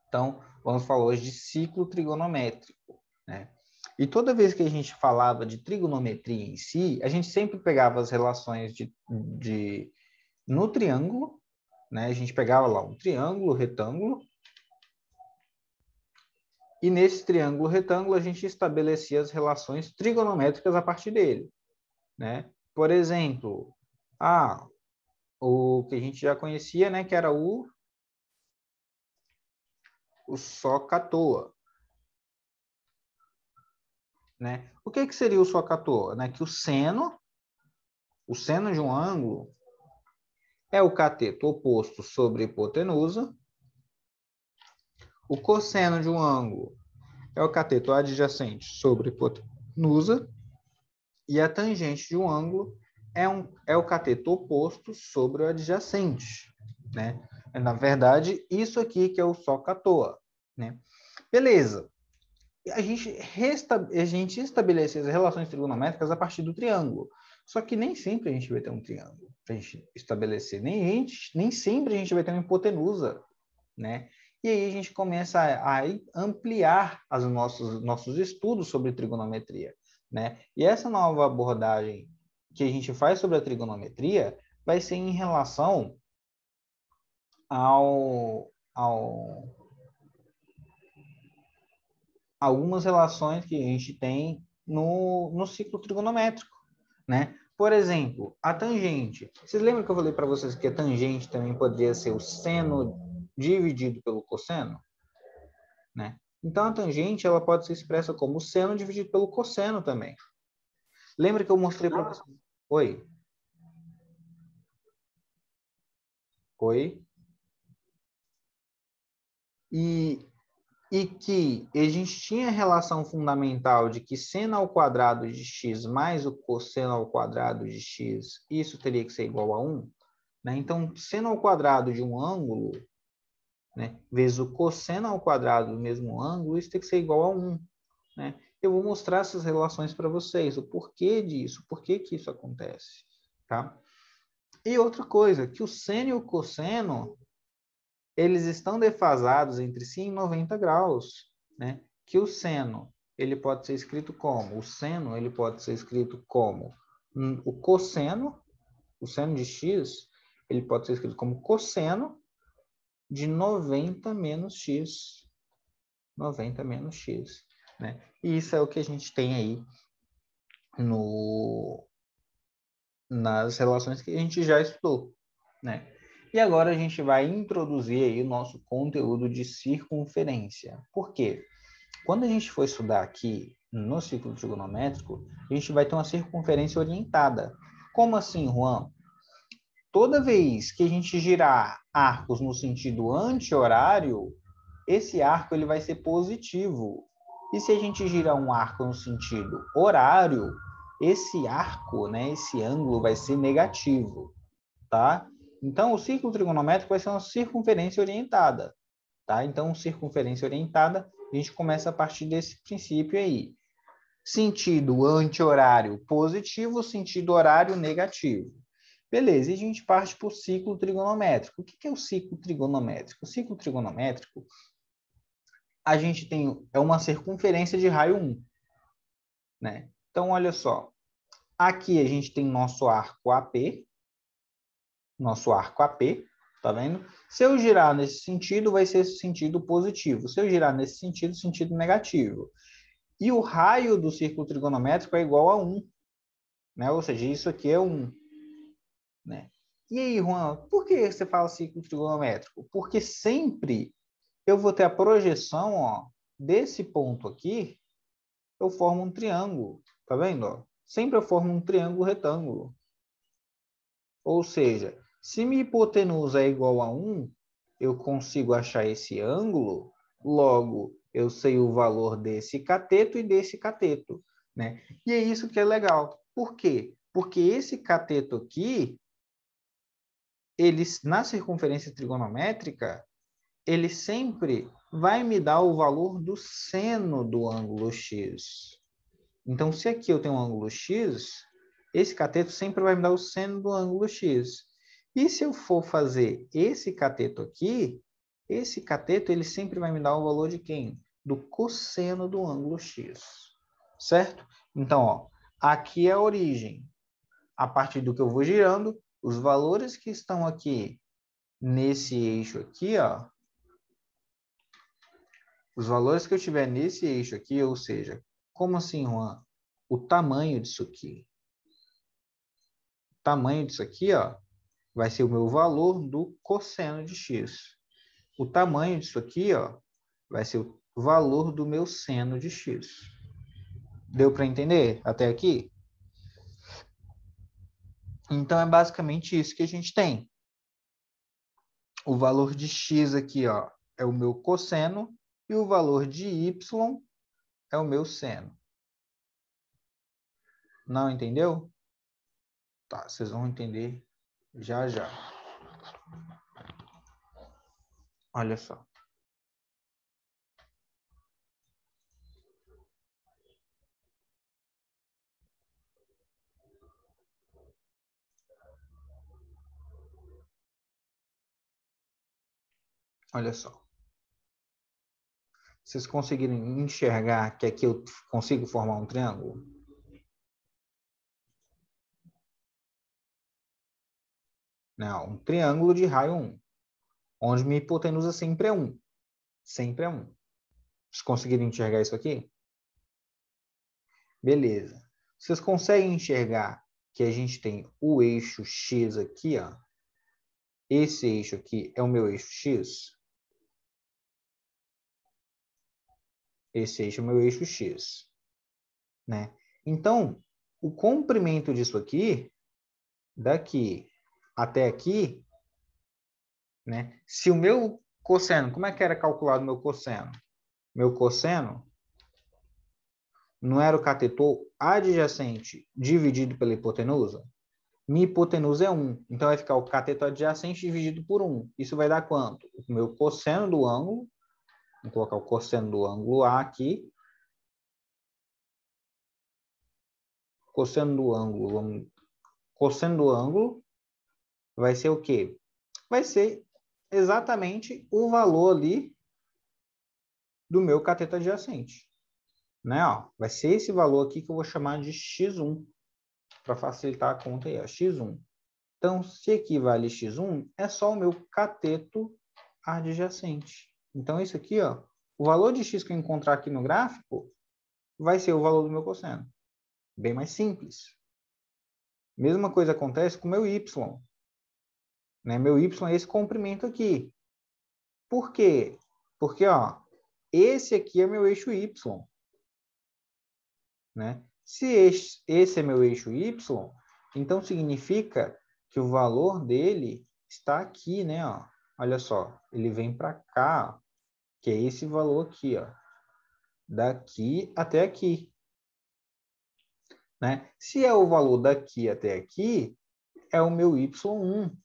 Então, vamos falar hoje de ciclo trigonométrico, né? E toda vez que a gente falava de trigonometria em si, a gente sempre pegava as relações no triângulo, né? A gente pegava lá um triângulo, retângulo, e nesse triângulo, retângulo, a gente estabelecia as relações trigonométricas a partir dele, né? Por exemplo, o que a gente já conhecia, né, que era o SOHCAHTOA, né? O que seria o SOHCAHTOA? Né? Que o seno de um ângulo é o cateto oposto sobre a hipotenusa, o cosseno de um ângulo é o cateto adjacente sobre a hipotenusa, e a tangente de um ângulo é o cateto oposto sobre o adjacente, né? Na verdade, isso aqui que é o SOHCAHTOA, né? Beleza. A gente estabelece as relações trigonométricas a partir do triângulo. Só que nem sempre a gente vai ter um triângulo para a gente estabelecer. Nem sempre a gente vai ter uma hipotenusa, né? E aí a gente começa a ampliar os nossos estudos sobre trigonometria, né? E essa nova abordagem que a gente faz sobre a trigonometria vai ser em relação ao algumas relações que a gente tem no ciclo trigonométrico, né? Por exemplo, a tangente. Vocês lembram que eu falei para vocês que a tangente também poderia ser o seno dividido pelo cosseno, né? Então, a tangente ela pode ser expressa como seno dividido pelo cosseno também. Lembra que eu mostrei para vocês? Oi? Oi? E que a gente tinha a relação fundamental de que seno ao quadrado de x mais o cosseno ao quadrado de x, isso teria que ser igual a 1, né? Então, seno ao quadrado de um ângulo, né, vezes o cosseno ao quadrado do mesmo ângulo, isso tem que ser igual a 1, né? Eu vou mostrar essas relações para vocês, o porquê disso, por que isso acontece, tá? E outra coisa, que o seno e o cosseno, eles estão defasados entre si em 90 graus, né? Que o seno, ele pode ser escrito como? O seno, ele pode ser escrito como o cosseno, o seno de x, ele pode ser escrito como cosseno de 90 menos x. 90 menos x, né? E isso é o que a gente tem aí nas relações que a gente já estudou, né? E agora a gente vai introduzir aí o nosso conteúdo de circunferência. Por quê? Quando a gente for estudar aqui no ciclo trigonométrico, a gente vai ter uma circunferência orientada. Como assim, Juan? Toda vez que a gente girar arcos no sentido anti-horário, esse arco ele vai ser positivo. E se a gente girar um arco no sentido horário, esse arco, né, esse ângulo vai ser negativo, tá? Então, o círculo trigonométrico vai ser uma circunferência orientada, tá? Então, circunferência orientada, a gente começa a partir desse princípio aí. Sentido anti-horário positivo, sentido horário negativo. Beleza, e a gente parte para o ciclo trigonométrico. O que é o ciclo trigonométrico? O ciclo trigonométrico, a gente tem uma circunferência de raio 1, né? Então, olha só. Aqui a gente tem nosso arco AP, tá vendo? Se eu girar nesse sentido, vai ser esse sentido positivo. Se eu girar nesse sentido, sentido negativo. E o raio do círculo trigonométrico é igual a 1, né? Ou seja, isso aqui é 1, né? E aí, Juan, por que você fala ciclo trigonométrico? Porque sempre eu vou ter a projeção, ó, desse ponto aqui, eu formo um triângulo, tá vendo? Ó? Sempre eu formo um triângulo retângulo. Ou seja, se minha hipotenusa é igual a 1, eu consigo achar esse ângulo, logo eu sei o valor desse cateto e desse cateto, né? E é isso que é legal. Por quê? Porque esse cateto aqui, ele, na circunferência trigonométrica, ele sempre vai me dar o valor do seno do ângulo x. Então, se aqui eu tenho um ângulo x, esse cateto sempre vai me dar o seno do ângulo x. E se eu for fazer esse cateto aqui, Esse cateto, ele sempre vai me dar o valor de quem? Do cosseno do ângulo x, certo? Então, ó, aqui é a origem. A partir do que eu vou girando, os valores que estão aqui nesse eixo aqui, ó, os valores que eu tiver nesse eixo aqui, ou seja, como assim, Juan? O tamanho disso aqui. O tamanho disso aqui, ó, vai ser o meu valor do cosseno de x. O tamanho disso aqui, ó, vai ser o valor do meu seno de x. Deu para entender até aqui? Então, é basicamente isso que a gente tem. O valor de x aqui, ó, é o meu cosseno e o valor de y é o meu seno. Não entendeu? Tá, vocês vão entender já já. Olha só. Olha só. Vocês conseguiram enxergar que aqui eu consigo formar um triângulo? Não, um triângulo de raio 1, onde minha hipotenusa sempre é 1. Sempre é 1. Vocês conseguiram enxergar isso aqui? Beleza. Vocês conseguem enxergar que a gente tem o eixo X aqui, ó. Esse eixo aqui é o meu eixo X. Esse eixo é o meu eixo X, né? Então, o comprimento disso aqui, daqui até aqui, né? Se o meu cosseno, como é que era calculado o meu cosseno? Meu cosseno não era o catetor adjacente dividido pela hipotenusa? Minha hipotenusa é 1, então vai ficar o cateto adjacente dividido por 1. Isso vai dar quanto? O meu cosseno do ângulo, vou colocar o cosseno do ângulo A aqui. Cosseno do ângulo vai ser o quê? Vai ser exatamente o valor ali do meu cateto adjacente. Né? Ó, vai ser esse valor aqui que eu vou chamar de x1, para facilitar a conta aí, ó, x1. Então, se equivale x1, é só o meu cateto adjacente. Então, isso aqui, ó, o valor de x que eu encontrar aqui no gráfico vai ser o valor do meu cosseno. Bem mais simples. Mesma coisa acontece com o meu y. Né? Meu y é esse comprimento aqui. Por quê? Porque, ó, esse aqui é meu eixo y. Né? Se esse é meu eixo y, então significa que o valor dele está aqui, né? Ó. Olha só, ele vem para cá, ó, que é esse valor aqui, ó, daqui até aqui. Né? Se é o valor daqui até aqui, é o meu y1,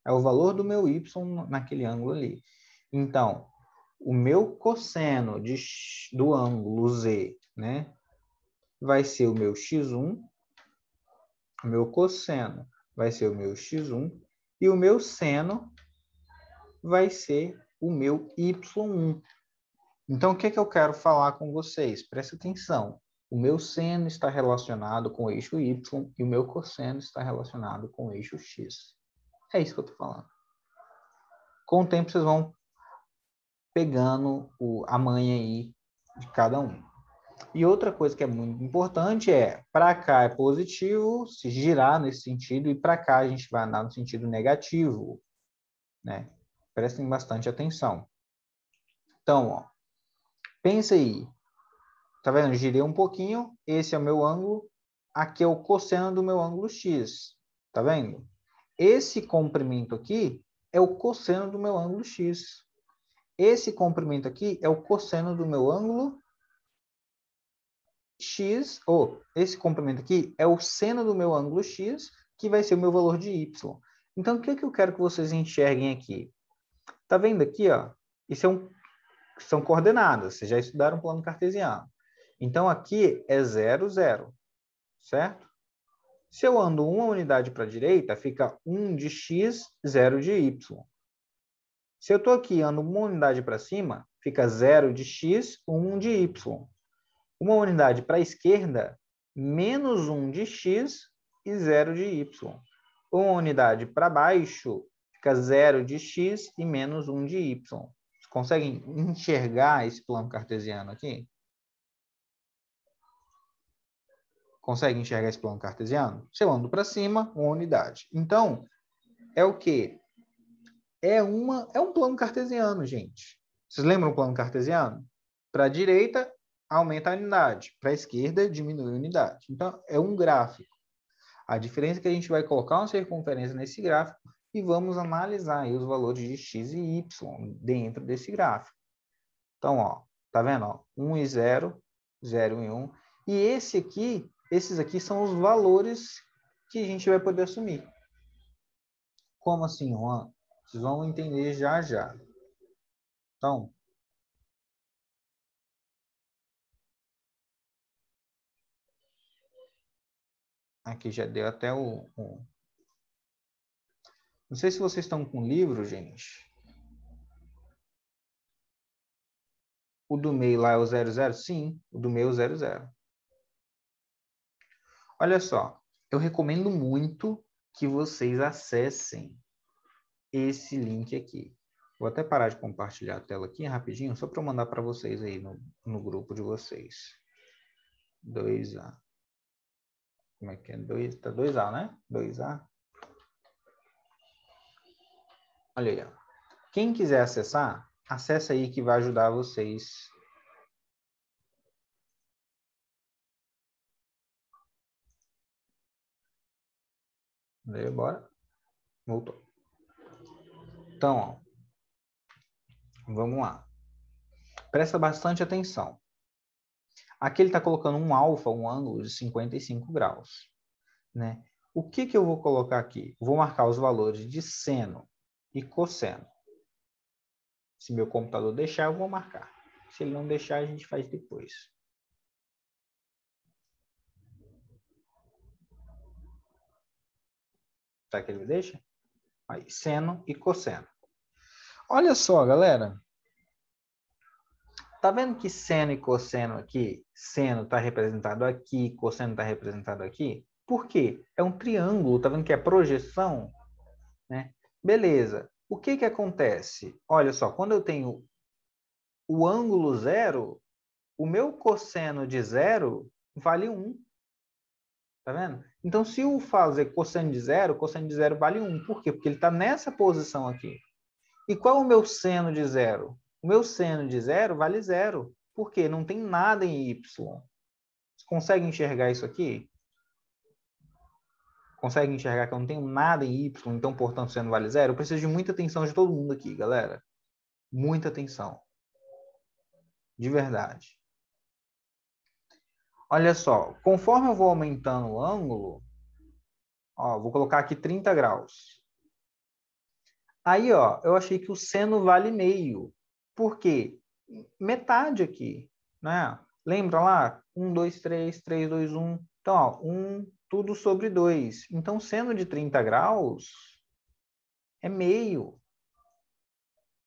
é o valor do meu y naquele ângulo ali. Então, o meu cosseno do ângulo Z, né, vai ser o meu x1, o meu cosseno vai ser o meu x1 e o meu seno vai ser o meu y1. Então, o que é que eu quero falar com vocês? Presta atenção. O meu seno está relacionado com o eixo y e o meu cosseno está relacionado com o eixo x. É isso que eu estou falando. Com o tempo, vocês vão pegando a manha aí de cada um. E outra coisa que é muito importante é, para cá é positivo, se girar nesse sentido, e para cá a gente vai andar no sentido negativo, né? Prestem bastante atenção. Então, ó, pensa aí. Tá vendo? Girei um pouquinho, esse é o meu ângulo, aqui é o cosseno do meu ângulo x. Tá vendo? Esse comprimento aqui é o cosseno do meu ângulo x. Esse comprimento aqui é o cosseno do meu ângulo x, ou esse comprimento aqui é o seno do meu ângulo x, que vai ser o meu valor de y. Então, o que eu quero que vocês enxerguem aqui? Tá vendo aqui, ó? Isso são coordenadas, vocês já estudaram plano cartesiano. Então, aqui é 0, 0, certo? Se eu ando uma unidade para a direita, fica 1 de x, 0 de y. Se eu estou aqui ando uma unidade para cima, fica 0 de x, 1 de y. Uma unidade para a esquerda, menos 1 de x e 0 de y. Uma unidade para baixo, fica 0 de x e menos 1 de y. Vocês conseguem enxergar esse plano cartesiano aqui? Consegue enxergar esse plano cartesiano? Se eu ando para cima, uma unidade. Então, é o quê? É um plano cartesiano, gente. Vocês lembram o plano cartesiano? Para a direita, aumenta a unidade. Para a esquerda, diminui a unidade. Então, é um gráfico. A diferença é que a gente vai colocar uma circunferência nesse gráfico e vamos analisar aí os valores de x e y dentro desse gráfico. Então, ó, tá vendo? Ó, 1 e 0, 0 e 1. E esses aqui são os valores que a gente vai poder assumir. Como assim, Juan? Vocês vão entender já já. Então, aqui já deu até o... Não sei se vocês estão com o livro, gente. O do meio lá é o 00? Sim, o do meio é o 00. Olha só, eu recomendo muito que vocês acessem esse link aqui. Vou até parar de compartilhar a tela aqui rapidinho, só para eu mandar para vocês aí no grupo de vocês. 2A. Como é que é? Tá 2A, né? 2A. Olha aí, ó. Quem quiser acessar, acessa aí que vai ajudar vocês. Daí, bora. Voltou. Então, ó, vamos lá. Presta bastante atenção. Aqui ele está colocando um alfa, um ângulo de 55 graus. Né? O que eu vou colocar aqui? Vou marcar os valores de seno e cosseno. Se meu computador deixar, eu vou marcar. Se ele não deixar, a gente faz depois. Será que ele me deixa? Aí, seno e cosseno. Olha só, galera. Tá vendo que seno e cosseno aqui, seno está representado aqui, cosseno está representado aqui? Por quê? É um triângulo, tá vendo que é projeção? Né? Beleza. O que acontece? Olha só, quando eu tenho o ângulo zero, o meu cosseno de zero vale 1. Tá vendo? Então, se eu fazer cosseno de zero vale 1. Por quê? Porque ele está nessa posição aqui. E qual é o meu seno de zero? O meu seno de zero vale 0. Por quê? Não tem nada em y. Você consegue enxergar isso aqui? Consegue enxergar que eu não tenho nada em y, então, portanto, o seno vale 0? Eu preciso de muita atenção de todo mundo aqui, galera. Muita atenção. De verdade. Olha só, conforme eu vou aumentando o ângulo, ó, vou colocar aqui 30 graus. Aí, ó, eu achei que o seno vale meio. Por quê? Metade aqui, né? Lembra lá? 1, 2, 3, 3, 2, 1. Então, ó, 1, tudo sobre 2. Então, seno de 30 graus é meio,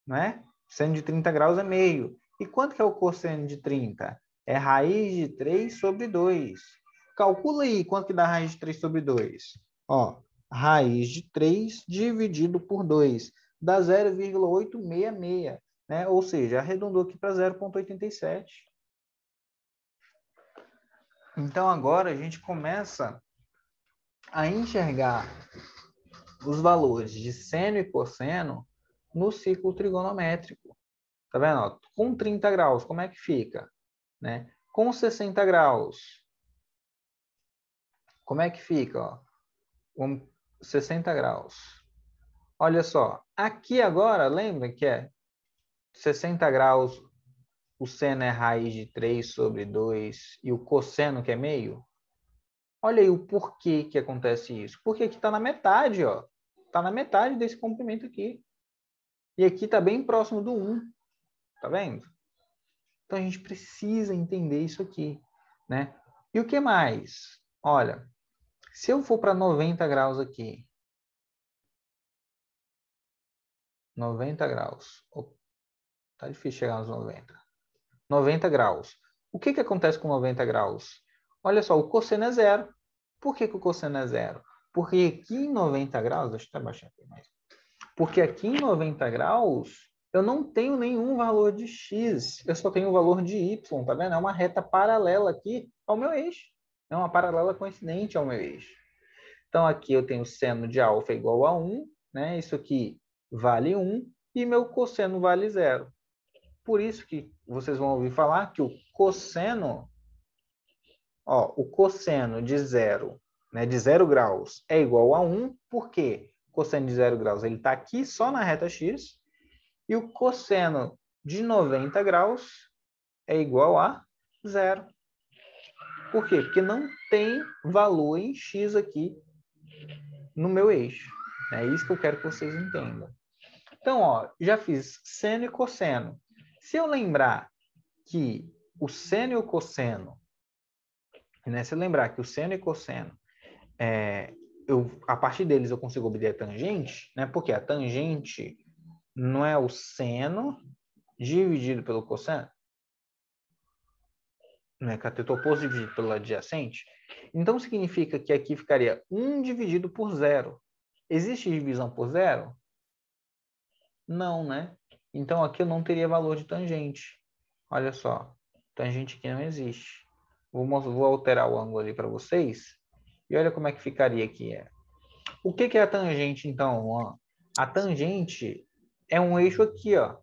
né? Seno de 30 graus é meio. E quanto que é o cosseno de 30? É raiz de 3 sobre 2. Calcula aí quanto que dá raiz de 3 sobre 2. Ó, raiz de 3 dividido por 2 dá 0,866, né? Ou seja, arredondou aqui para 0,87. Então, agora a gente começa a enxergar os valores de seno e cosseno no ciclo trigonométrico. Tá vendo? Ó, com 30 graus, como é que fica? Né? Com 60 graus, como é que fica? Ó? Com 60 graus. Olha só, aqui agora, lembra que é 60 graus, o seno é raiz de 3 sobre 2 e o cosseno que é meio? Olha aí o porquê que acontece isso. Porque aqui está na metade, ó. Está na metade desse comprimento aqui. E aqui está bem próximo do 1. Tá vendo? Então, a gente precisa entender isso aqui, né? E o que mais? Olha, se eu for para 90 graus aqui, 90 graus. Tá difícil chegar nos 90. 90 graus. O que acontece com 90 graus? Olha só, o cosseno é zero. Por que o cosseno é zero? Porque aqui em 90 graus, deixa eu até baixar aqui mais. Porque aqui em 90 graus, eu não tenho nenhum valor de x, eu só tenho o valor de y, tá vendo? É uma reta paralela aqui ao meu eixo. É uma paralela coincidente ao meu eixo. Então, aqui eu tenho seno de alfa igual a 1, né? Isso aqui vale 1, e meu cosseno vale 0. Por isso que vocês vão ouvir falar que o cosseno de 0, né, de 0 graus é igual a 1, por quê? O cosseno de 0 graus ele está aqui só na reta x, e o cosseno de 90 graus é igual a 0. Por quê? Porque não tem valor em x aqui no meu eixo. É isso que eu quero que vocês entendam. Então, já fiz seno e cosseno. Se eu lembrar que o seno e o cosseno, né, se eu lembrar que o seno e cosseno, a partir deles eu consigo obter a tangente, né, porque a tangente não é o seno dividido pelo cosseno, né, cateto oposto dividido pelo adjacente. Então, significa que aqui ficaria 1 dividido por 0. Existe divisão por 0? Não, né? Então, aqui eu não teria valor de tangente. Olha só, tangente aqui não existe. Vou alterar o ângulo ali para vocês. E olha como é que ficaria aqui. O que é a tangente, então? A tangente é um eixo aqui, ó.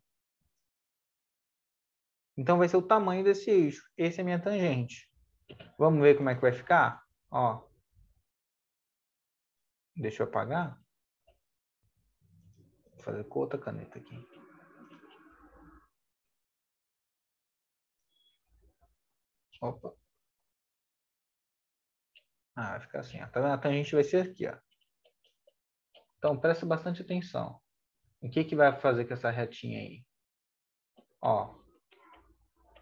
Então, vai ser o tamanho desse eixo. Esse é a minha tangente. Vamos ver como é que vai ficar? Ó. Deixa eu apagar. Vou fazer com outra caneta aqui. Opa. Vai ficar assim. Ó. Tá vendo? A tangente vai ser aqui, ó. Então, presta bastante atenção. O que vai fazer com essa retinha aí? Ó.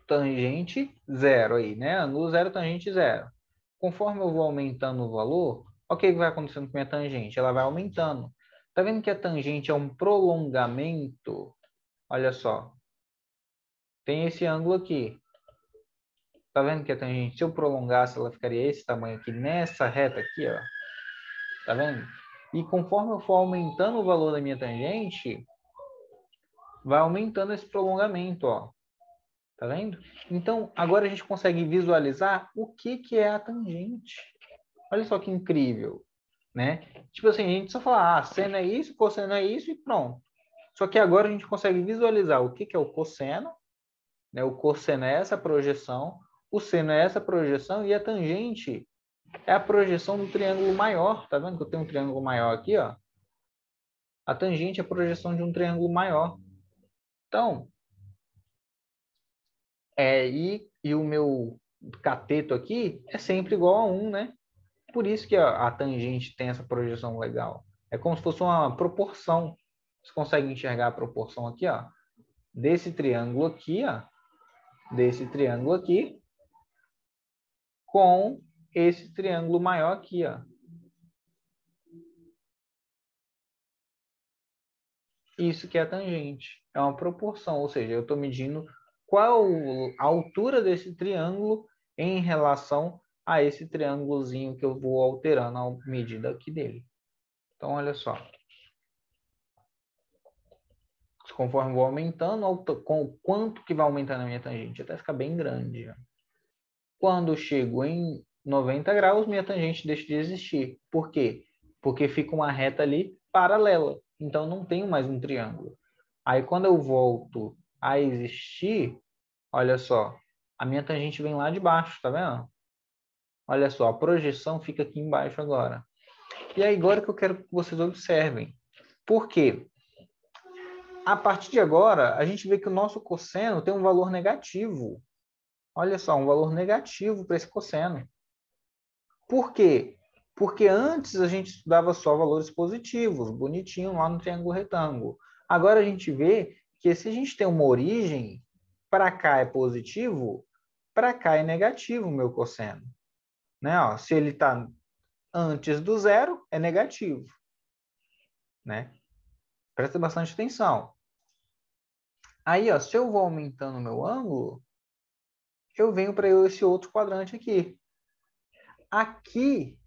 Tangente 0 aí, né? Ângulo 0, tangente 0. Conforme eu vou aumentando o valor, o que vai acontecendo com a minha tangente? Ela vai aumentando. Tá vendo que a tangente é um prolongamento? Olha só. Tem esse ângulo aqui. Tá vendo que a tangente, se eu prolongasse, ela ficaria esse tamanho aqui, nessa reta aqui, ó. Tá vendo? E conforme eu for aumentando o valor da minha tangente, vai aumentando esse prolongamento, ó. Tá vendo? Então, agora a gente consegue visualizar o que é a tangente. Olha só que incrível, né? Tipo assim, a gente só fala, seno é isso, cosseno é isso e pronto. Só que agora a gente consegue visualizar o que é o cosseno, né? O cosseno é essa projeção, o seno é essa projeção e a tangente é a projeção do triângulo maior. Tá vendo que eu tenho um triângulo maior aqui, ó? A tangente é a projeção de um triângulo maior. Então, e o meu cateto aqui é sempre igual a 1, né? Por isso que a tangente tem essa projeção legal. É como se fosse uma proporção. Você consegue enxergar a proporção aqui, ó? Desse triângulo aqui, ó. Desse triângulo aqui com esse triângulo maior aqui, ó. Isso que é a tangente. É uma proporção, ou seja, eu estou medindo qual a altura desse triângulo em relação a esse triângulozinho que eu vou alterando a medida aqui dele. Então, olha só. Conforme eu vou aumentando, com o quanto que vai aumentando a minha tangente, até ficar bem grande. Ó. Quando eu chego em 90 graus, minha tangente deixa de existir. Por quê? Porque fica uma reta ali paralela. Então, não tenho mais um triângulo. Aí, quando eu volto a existir, olha só, a minha tangente vem lá de baixo, tá vendo? Olha só, a projeção fica aqui embaixo agora. E aí, agora que eu quero que vocês observem. Por quê? A partir de agora, a gente vê que o nosso cosseno tem um valor negativo. Olha só, um valor negativo para esse cosseno. Por quê? Porque antes a gente estudava só valores positivos, bonitinho lá no triângulo retângulo. Agora a gente vê que se a gente tem uma origem, para cá é positivo, para cá é negativo o meu cosseno. Né? Ó, se ele está antes do zero, é negativo. Né? Presta bastante atenção. Aí, ó, se eu vou aumentando o meu ângulo, eu venho para esse outro quadrante aqui. Aqui,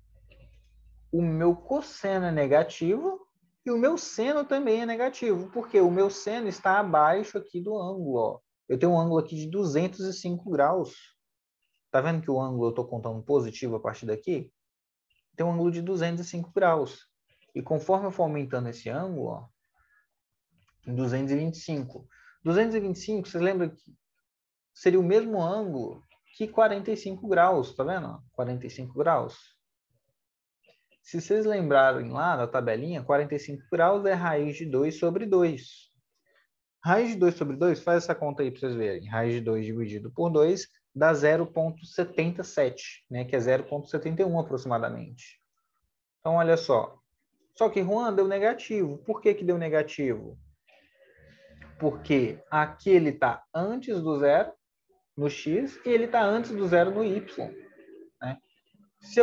o meu cosseno é negativo e o meu seno também é negativo, porque o meu seno está abaixo aqui do ângulo, ó. Eu tenho um ângulo aqui de 205 graus. Tá vendo que o ângulo eu estou contando positivo a partir daqui? Tem um ângulo de 205 graus. E conforme eu for aumentando esse ângulo, ó, em 225. 225, vocês lembram que seria o mesmo ângulo que 45 graus, tá vendo? 45 graus. Se vocês lembrarem lá na tabelinha, 45 graus é raiz de 2 sobre 2. Raiz de 2 sobre 2, faz essa conta aí para vocês verem. Raiz de 2 dividido por 2 dá 0,77, né? Que é 0,71 aproximadamente. Então, olha só. Só que Juan deu negativo. Por que que deu negativo? Porque aqui ele está antes do zero no x e ele está antes do zero no y. Né?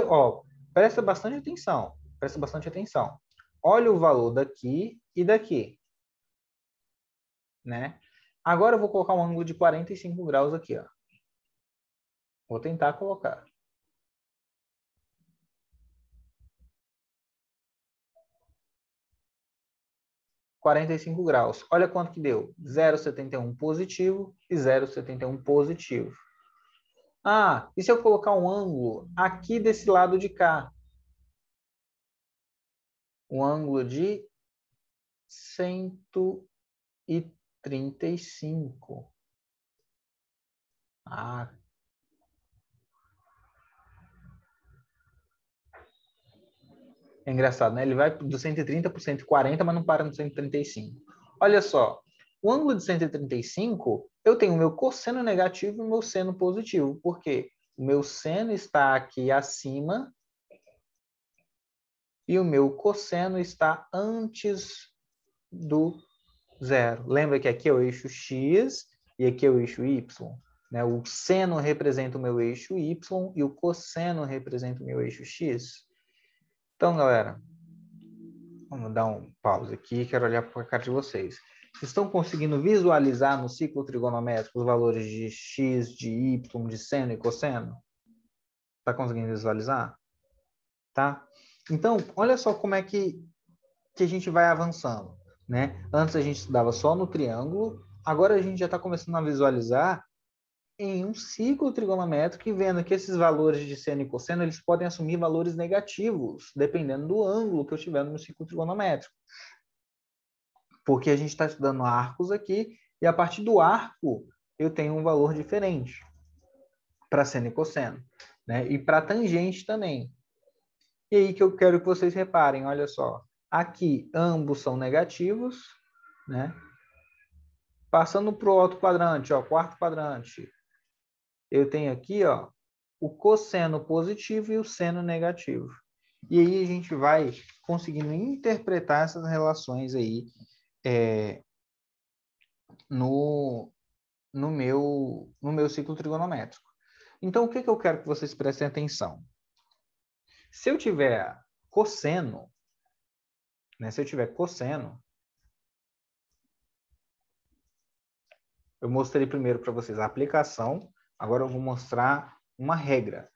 Ó, presta bastante atenção. Presta bastante atenção. Olha o valor daqui e daqui. Né? Agora eu vou colocar um ângulo de 45 graus aqui. Ó. Vou tentar colocar. graus. Olha quanto que deu. 0,71 positivo e 0,71 positivo. Ah, e se eu colocar um ângulo aqui desse lado de cá? Um ângulo de 135. Ah. É engraçado, né? Ele vai do 130 para 140, mas não para no 135. Olha só. O ângulo de 135, eu tenho o meu cosseno negativo e o meu seno positivo. Por quê? O meu seno está aqui acima e o meu cosseno está antes do zero. Lembra que aqui é o eixo x e aqui é o eixo y. Né? O seno representa o meu eixo y e o cosseno representa o meu eixo x. Então, galera, vamos dar um pause aqui, quero olhar para a cara de vocês. Vocês estão conseguindo visualizar no ciclo trigonométrico os valores de x, de y, de seno e cosseno? Está conseguindo visualizar? Tá? Então, olha só como é que a gente vai avançando. Né? Antes a gente estudava só no triângulo, agora a gente já está começando a visualizar em um ciclo trigonométrico e vendo que esses valores de seno e cosseno eles podem assumir valores negativos, dependendo do ângulo que eu estiver no ciclo trigonométrico. Porque a gente está estudando arcos aqui, e a partir do arco eu tenho um valor diferente para seno e cosseno. Né? E para tangente também. E aí que eu quero que vocês reparem, olha só. Aqui ambos são negativos, né? Passando para o outro quadrante, ó, quarto quadrante. Eu tenho aqui, ó, o cosseno positivo e o seno negativo. E aí a gente vai conseguindo interpretar essas relações aí no meu ciclo trigonométrico. Então, o que eu quero que vocês prestem atenção? Se eu tiver cosseno, né, eu mostrei primeiro para vocês a aplicação, agora eu vou mostrar uma regra.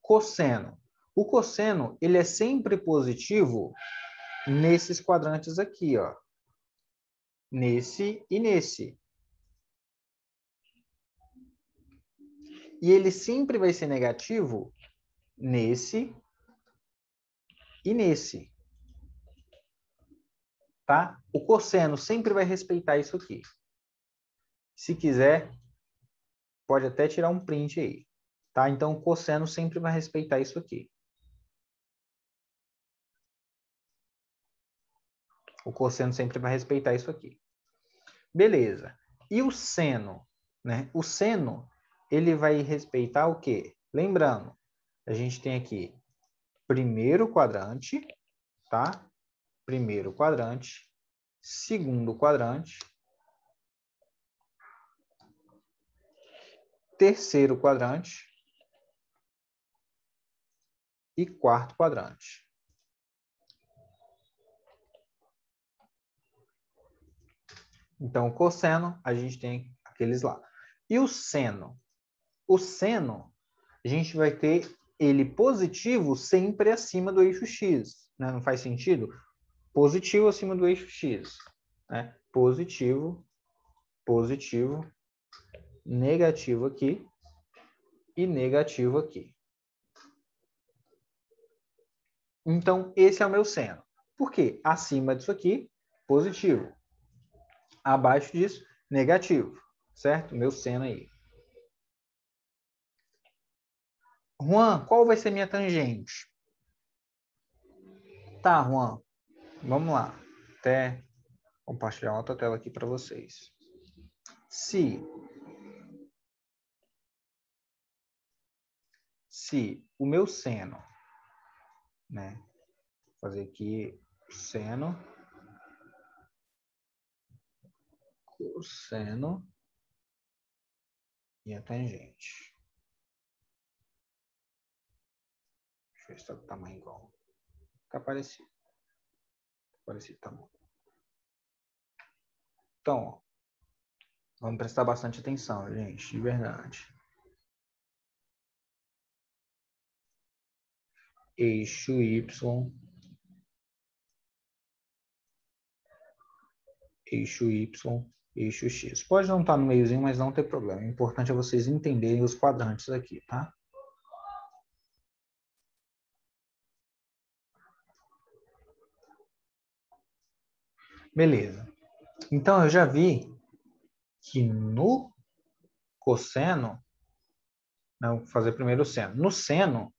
Cosseno. O cosseno, ele é sempre positivo nesses quadrantes aqui, ó. Nesse e nesse. E ele sempre vai ser negativo nesse e nesse. Tá? O cosseno sempre vai respeitar isso aqui. Se quiser, pode até tirar um print aí. Tá? Então, o cosseno sempre vai respeitar isso aqui. O cosseno sempre vai respeitar isso aqui. Beleza. E o seno? Né? O seno, ele vai respeitar o quê? Lembrando, a gente tem aqui primeiro quadrante, tá? Primeiro quadrante, segundo quadrante, terceiro quadrante e quarto quadrante. Então, o cosseno, a gente tem aqueles lá. E o seno? O seno, a gente vai ter ele positivo sempre acima do eixo x. Né? Não faz sentido? Positivo acima do eixo x. Né? Positivo, positivo, negativo aqui e negativo aqui. Então, esse é o meu seno. Por quê? Acima disso aqui, positivo. Abaixo disso, negativo. Certo? Meu seno aí. Juan, qual vai ser minha tangente? Tá, Juan. Vamos lá. Até compartilhar outra tela aqui para vocês. Se o meu seno, né? Vou fazer aqui seno, cosseno e a tangente. Deixa eu ver se está do tamanho igual. Tá parecido. Parecido tamanho. Então, ó, vamos prestar bastante atenção, gente, de verdade. Eixo Y, eixo Y, eixo X. Pode não estar no meiozinho, mas não tem problema. O importante é vocês entenderem os quadrantes aqui, tá? Beleza. Então, eu já vi que no cosseno, não, vou fazer primeiro o seno. No seno,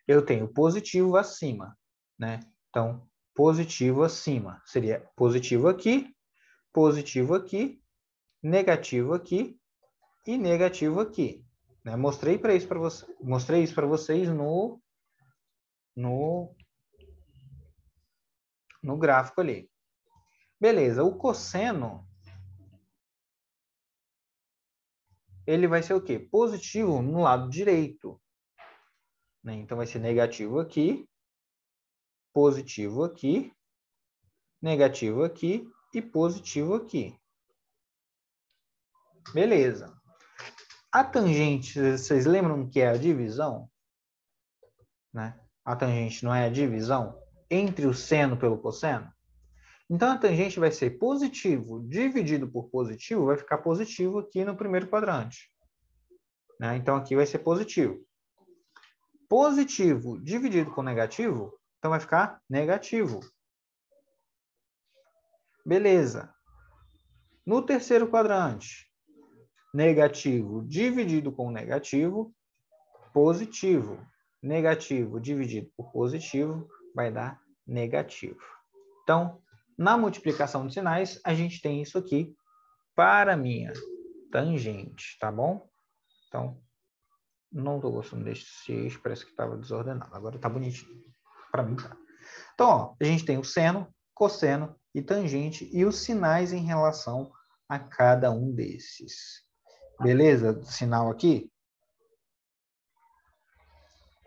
eu tenho positivo acima, né? Então, positivo acima seria positivo aqui, negativo aqui e negativo aqui. Né? Mostrei isso para vocês no, no gráfico ali. Beleza, o cosseno, ele vai ser o quê? Positivo no lado direito. Né? Então, vai ser negativo aqui, positivo aqui, negativo aqui e positivo aqui. Beleza. A tangente, vocês lembram que é a divisão? Né? A tangente não é a divisão entre o seno pelo cosseno? Então, a tangente vai ser positivo dividido por positivo, vai ficar positivo aqui no primeiro quadrante. Né? Então, aqui vai ser positivo. Positivo dividido com negativo, então vai ficar negativo. Beleza. No terceiro quadrante, negativo dividido com negativo, positivo. Negativo dividido por positivo vai dar negativo. Então, na multiplicação de sinais, a gente tem isso aqui para a minha tangente, tá bom? Então, não estou gostando desse eixo, parece que estava desordenado. Agora está bonitinho. Para mim tá. Então, ó, a gente tem o seno, cosseno e tangente e os sinais em relação a cada um desses. Beleza? Sinal aqui?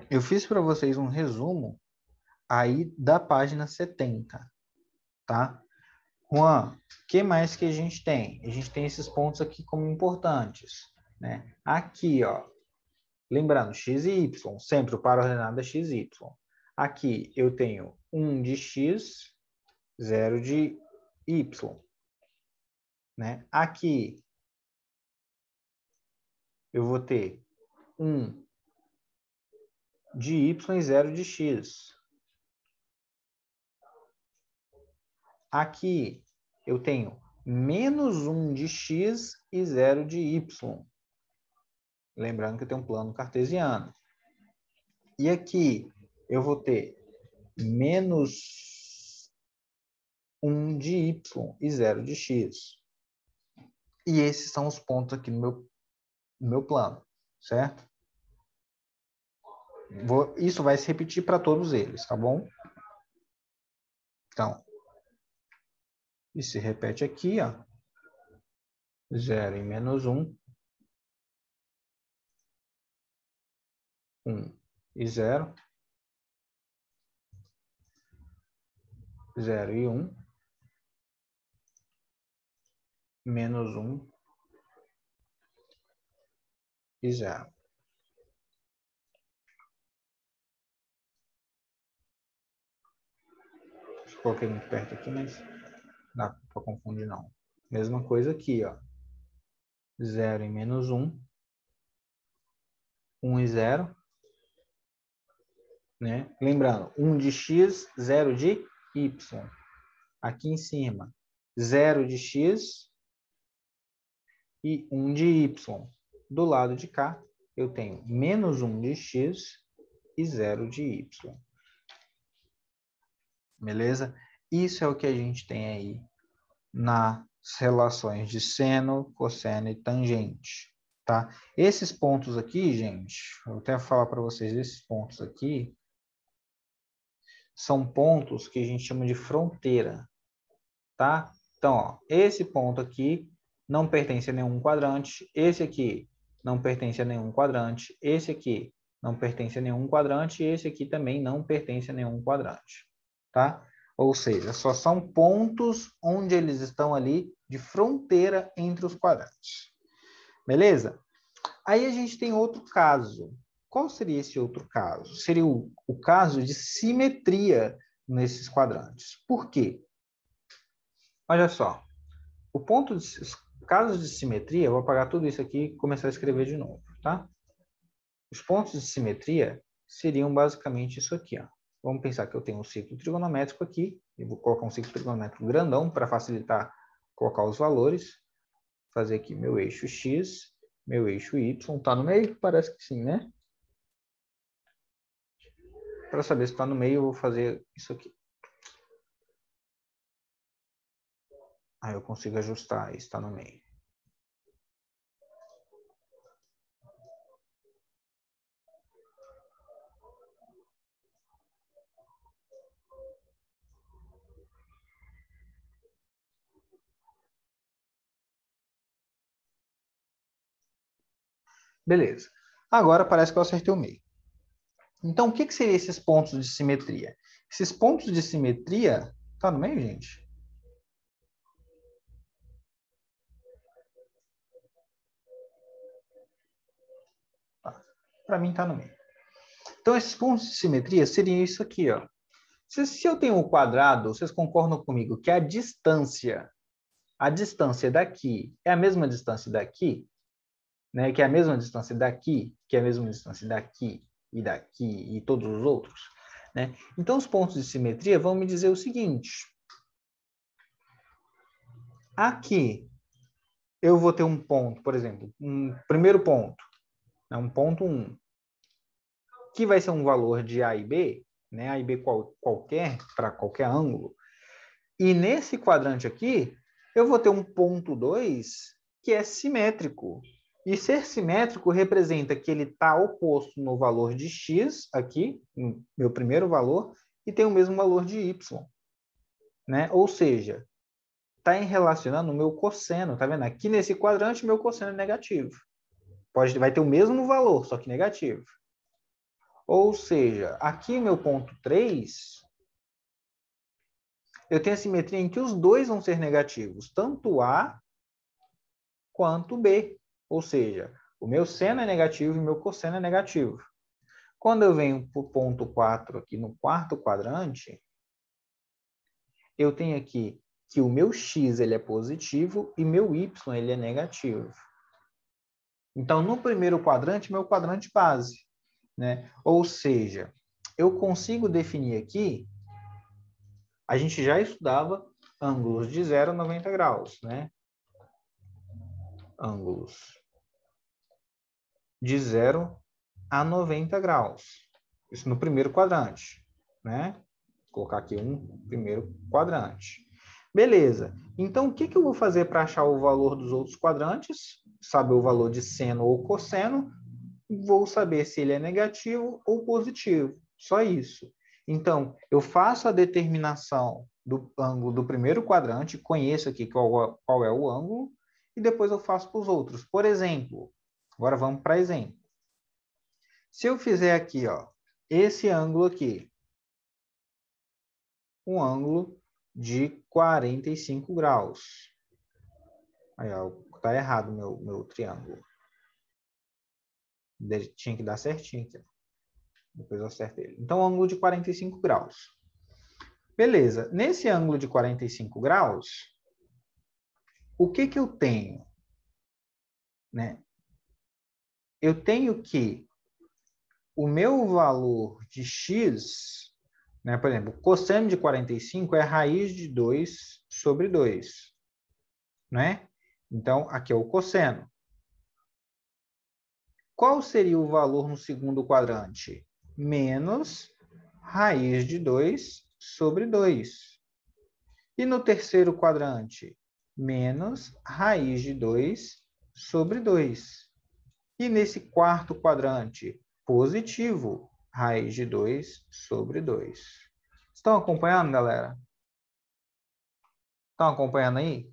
Eu fiz para vocês um resumo aí da página 70, tá? Juan, o que mais que a gente tem? A gente tem esses pontos aqui como importantes, né? Aqui, ó, lembrando, x e y, sempre o par ordenado é x e y. Aqui eu tenho 1 de x, 0 de y. Né? Aqui eu vou ter 1 de y e 0 de x. Aqui eu tenho menos 1 de x e 0 de y. Lembrando que eu tenho um plano cartesiano. E aqui eu vou ter menos 1 de y e 0 de x. E esses são os pontos aqui no meu plano, certo? Isso vai se repetir para todos eles, tá bom? Então, e se repete aqui, ó. 0 e menos 1. 1 e 0. 0 e 1. menos 1 e 0. Eu coloquei muito perto aqui, mas não dá para confundir não. Mesma coisa aqui, ó. 0 e menos 1. 1 e 0. Né? Lembrando, 1 de x, 0 de y. Aqui em cima, 0 de x e 1 de y. Do lado de cá, eu tenho menos 1 de x e 0 de y. Beleza? Isso é o que a gente tem aí nas relações de seno, cosseno e tangente. Tá? Esses pontos aqui, gente, eu até vou falar para vocês, esses pontos aqui são pontos que a gente chama de fronteira. Tá? Então, ó, esse ponto aqui não pertence a nenhum quadrante, esse aqui não pertence a nenhum quadrante, esse aqui não pertence a nenhum quadrante e esse aqui também não pertence a nenhum quadrante. Tá? Ou seja, só são pontos onde eles estão ali de fronteira entre os quadrantes. Beleza? Aí a gente tem outro caso. Qual seria esse outro caso? Seria o caso de simetria nesses quadrantes. Por quê? Olha só. O ponto de casos de simetria, eu vou apagar tudo isso aqui e começar a escrever de novo, tá? Os pontos de simetria seriam basicamente isso aqui, ó. Vamos pensar que eu tenho um ciclo trigonométrico aqui, eu vou colocar um ciclo trigonométrico grandão para facilitar colocar os valores. Fazer aqui meu eixo x, meu eixo y, tá no meio? Parece que sim, né? Para saber se está no meio, eu vou fazer isso aqui. Aí eu consigo ajustar, está no meio. Beleza. Agora parece que eu acertei o meio. Então, o que seriam esses pontos de simetria? Esses pontos de simetria... Tá no meio, gente? Tá. Para mim, tá no meio. Então, esses pontos de simetria seriam isso aqui, ó. Se eu tenho um quadrado, vocês concordam comigo que a distância daqui é a mesma distância daqui, né? Que é a mesma distância daqui, que é a mesma distância daqui e todos os outros, né? Então, os pontos de simetria vão me dizer o seguinte. Aqui, eu vou ter um ponto, por exemplo, um primeiro ponto, né? Um ponto 1, que vai ser um valor de A e B, né? A e B qualquer, para qualquer ângulo. E nesse quadrante aqui, eu vou ter um ponto 2 que é simétrico. E ser simétrico representa que ele está oposto no valor de x, aqui, meu primeiro valor, e tem o mesmo valor de y. Né? Ou seja, está relacionando o meu cosseno. Tá vendo? Aqui nesse quadrante, meu cosseno é negativo. Vai ter o mesmo valor, só que negativo. Ou seja, aqui meu ponto 3, eu tenho a simetria em que os dois vão ser negativos, tanto A quanto B. Ou seja, o meu seno é negativo e o meu cosseno é negativo. Quando eu venho para o ponto 4 aqui no quarto quadrante, eu tenho aqui que o meu x ele é positivo e meu y ele é negativo. Então, no primeiro quadrante, meu quadrante base. Né? Ou seja, eu consigo definir aqui, a gente já estudava ângulos de 0 a 90 graus. Né? Ângulos de 0 a 90 graus. Isso no primeiro quadrante, né? Vou colocar aqui um primeiro quadrante. Beleza. Então, o que eu vou fazer para achar o valor dos outros quadrantes? Saber o valor de seno ou cosseno. Vou saber se ele é negativo ou positivo. Só isso. Então, eu faço a determinação do ângulo do primeiro quadrante, conheço aqui qual é o ângulo, e depois eu faço para os outros. Por exemplo, agora vamos para exemplo. Se eu fizer aqui, ó, esse ângulo aqui, um ângulo de 45 graus. Aí, ó, tá errado o meu triângulo. Tinha que dar certinho aqui. Depois eu acerto ele. Então, ângulo de 45 graus. Beleza. Nesse ângulo de 45 graus, o que que eu tenho? Né? Eu tenho que o meu valor de x, né, por exemplo, cosseno de 45 é raiz de 2 sobre 2. Né? Então, aqui é o cosseno. Qual seria o valor no segundo quadrante? Menos raiz de 2 sobre 2. E no terceiro quadrante? Menos raiz de 2 sobre 2. E nesse quarto quadrante? Positivo, raiz de 2 sobre 2. Estão acompanhando, galera? Estão acompanhando aí?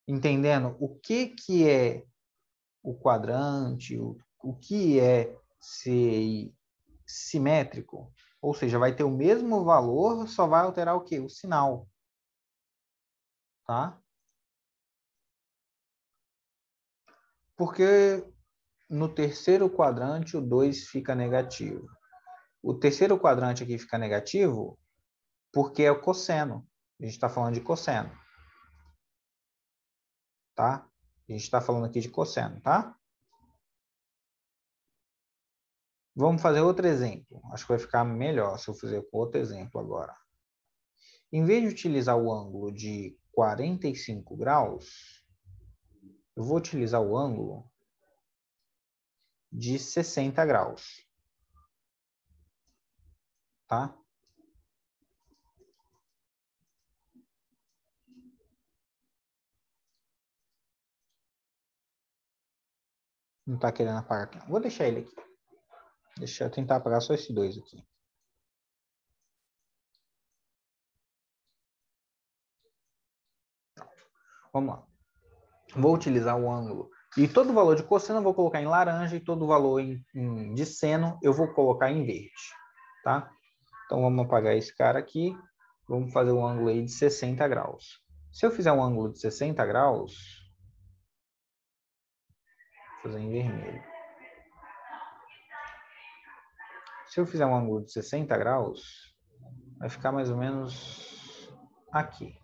Entendendo o que é o quadrante, o que é ser simétrico? Ou seja, vai ter o mesmo valor, só vai alterar o quê? O sinal. Tá? Porque no terceiro quadrante o 2 fica negativo. O terceiro quadrante aqui fica negativo porque é o cosseno. A gente está falando de cosseno. Tá? A gente está falando aqui de cosseno, tá? Vamos fazer outro exemplo. Acho que vai ficar melhor se eu fizer com outro exemplo agora. Em vez de utilizar o ângulo de 45 graus, eu vou utilizar o ângulo de 60 graus. Tá? Não está querendo apagar aqui. Vou deixar ele aqui. Deixa eu tentar apagar só esses dois aqui. Vamos lá. Vou utilizar o ângulo. E todo o valor de cosseno eu vou colocar em laranja e todo o valor de seno eu vou colocar em verde. Tá? Então vamos apagar esse cara aqui. Vamos fazer um ângulo aí de 60 graus. Se eu fizer um ângulo de 60 graus, vou fazer em vermelho. Se eu fizer um ângulo de 60 graus, vai ficar mais ou menos aqui.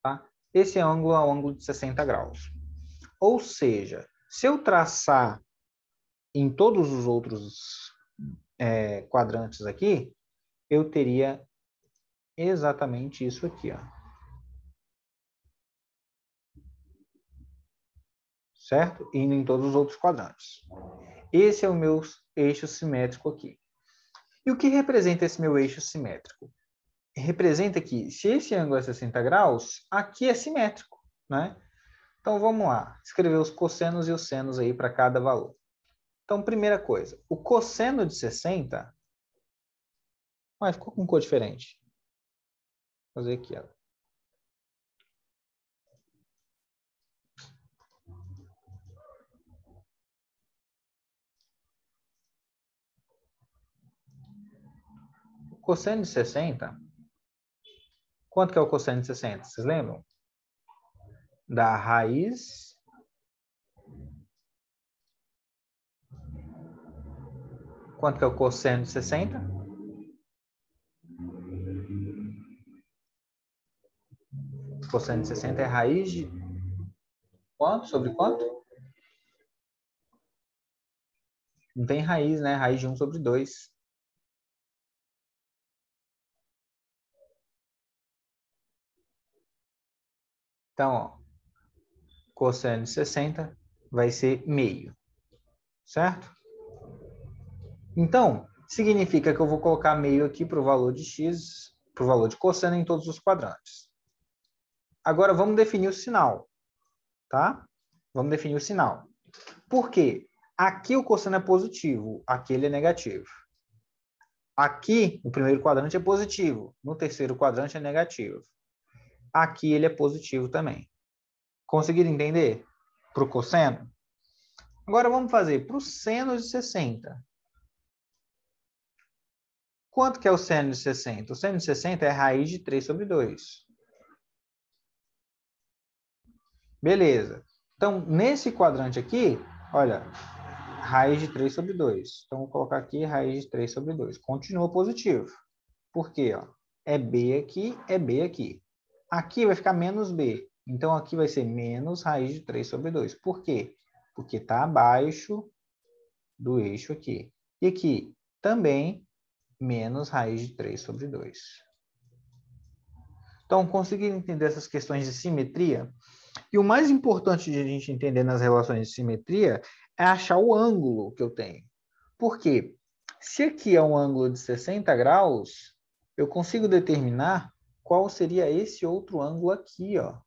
Tá? Esse ângulo é o ângulo de 60 graus. Ou seja, se eu traçar em todos os outros quadrantes aqui, eu teria exatamente isso aqui. Ó. Certo? Indo em todos os outros quadrantes. Esse é o meu eixo simétrico aqui. E o que representa esse meu eixo simétrico? Representa que, se esse ângulo é 60 graus, aqui é simétrico. Né? Então, vamos lá. Escrever os cossenos e os senos aí para cada valor. Então, primeira coisa. O cosseno de 60... Mas ficou com cor diferente. Vou fazer aqui. Ó. O cosseno de 60... Quanto que é o cosseno de 60? Vocês lembram? Da raiz... Quanto que é o cosseno de 60? O cosseno de 60 é raiz de quanto? Sobre quanto? Não tem raiz, né? Raiz de 1 sobre 2. Então, ó, cosseno de 60 vai ser meio. Certo? Então, significa que eu vou colocar meio aqui para o valor de x, para o valor de cosseno em todos os quadrantes. Agora, vamos definir o sinal. Tá? Vamos definir o sinal. Por quê? Aqui o cosseno é positivo, aqui ele é negativo. Aqui, no primeiro quadrante é positivo, no terceiro quadrante é negativo. Aqui ele é positivo também. Conseguiram entender? Para o cosseno? Agora vamos fazer para o seno de 60. Quanto que é o seno de 60? O seno de 60 é raiz de 3 sobre 2. Beleza. Então, nesse quadrante aqui, olha, raiz de 3 sobre 2. Então, vou colocar aqui raiz de 3 sobre 2. Continua positivo. Por quê? Ó? É B aqui, é B aqui. Aqui vai ficar menos B. Então, aqui vai ser menos raiz de 3 sobre 2. Por quê? Porque está abaixo do eixo aqui. E aqui também menos raiz de 3 sobre 2. Então, conseguiram entender essas questões de simetria? E o mais importante de a gente entender nas relações de simetria é achar o ângulo que eu tenho. Por quê? Se aqui é um ângulo de 60 graus, eu consigo determinar qual seria esse outro ângulo aqui, ó.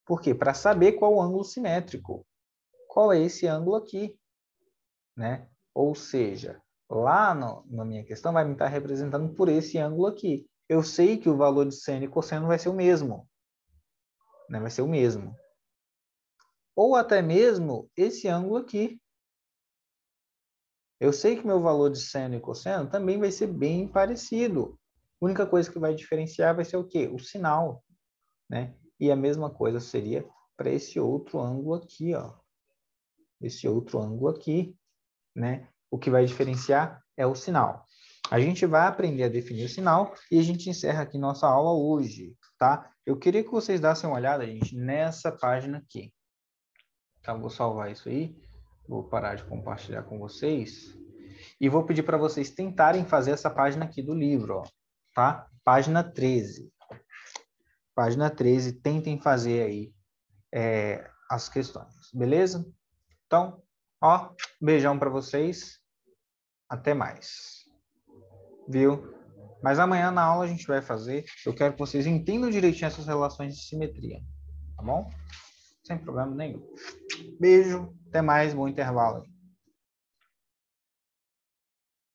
Por quê? Para saber qual o ângulo simétrico. Qual é esse ângulo aqui, né? Ou seja, lá na minha questão vai me estar representando por esse ângulo aqui. Eu sei que o valor de seno e cosseno vai ser o mesmo, né? Vai ser o mesmo. Ou até mesmo esse ângulo aqui. Eu sei que meu valor de seno e cosseno também vai ser bem parecido. A única coisa que vai diferenciar vai ser o quê? O sinal, né? E a mesma coisa seria para esse outro ângulo aqui, ó. Esse outro ângulo aqui, né? O que vai diferenciar é o sinal. A gente vai aprender a definir o sinal e a gente encerra aqui nossa aula hoje, tá? Eu queria que vocês dessem uma olhada, gente, nessa página aqui. Tá? Vou salvar isso aí. Vou parar de compartilhar com vocês. E vou pedir para vocês tentarem fazer essa página aqui do livro, ó, tá? Página 13. Página 13, tentem fazer aí as questões, beleza? Então, ó, beijão para vocês. Até mais. Viu? Mas amanhã na aula a gente vai fazer. Eu quero que vocês entendam direitinho essas relações de simetria, tá bom? Sem problema nenhum. Beijo, até mais, bom intervalo.